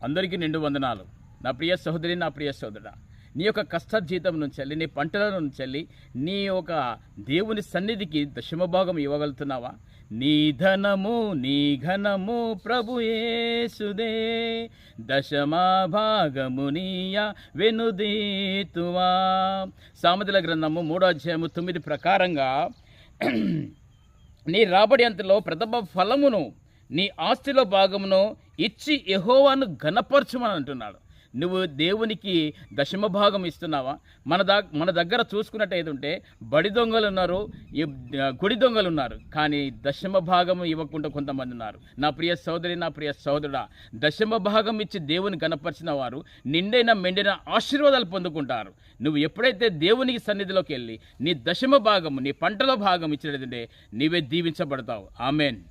అందరికీ నిండు వందనాలు. నా ప్రియ సహోదరి, నా ప్రియ సహోదరుడా, నీ యొక్క కష్టజీతం నుంచి వెళ్ళి, నీ పంటల నుంచి వెళ్ళి, నీ యొక్క దేవుని సన్నిధికి దశమభాగం ఇవ్వగలుగుతున్నావా? నీ ధనము నీ ఘనము ప్రభు యేసుదే, దశమభాగము నీయ వెనుదీతువా. సామెతల గ్రంథము 3:9 ప్రకారంగా నీ రాబడి అంతలో ప్రథమ ఫలమును నీ ఆస్తిలో భాగమును ఇచ్చి యెహోవాను ఘనపరచుమని అంటున్నాడు. నువ్వు దేవునికి దశమ భాగం ఇస్తున్నావా? మన దగ్గర చూసుకున్నట్టు ఉంటే బడి దొంగలు ఉన్నారు, గుడి దొంగలు ఉన్నారు, కానీ దశమ భాగం ఇవ్వకుండా కొంతమంది ఉన్నారు. నా ప్రియ సోదరి, నా ప్రియ సోదరుడా, దశమ భాగం ఇచ్చి దేవుని గణపరిచిన వారు నిండైన మెండైన ఆశీర్వాదాలు పొందుకుంటారు. నువ్వు ఎప్పుడైతే దేవునికి సన్నిధిలోకి వెళ్ళి నీ దశమ భాగము, నీ పంటల భాగం ఇచ్చినట్టుంటే నీవే దీవించబడతావు. ఆమెన్.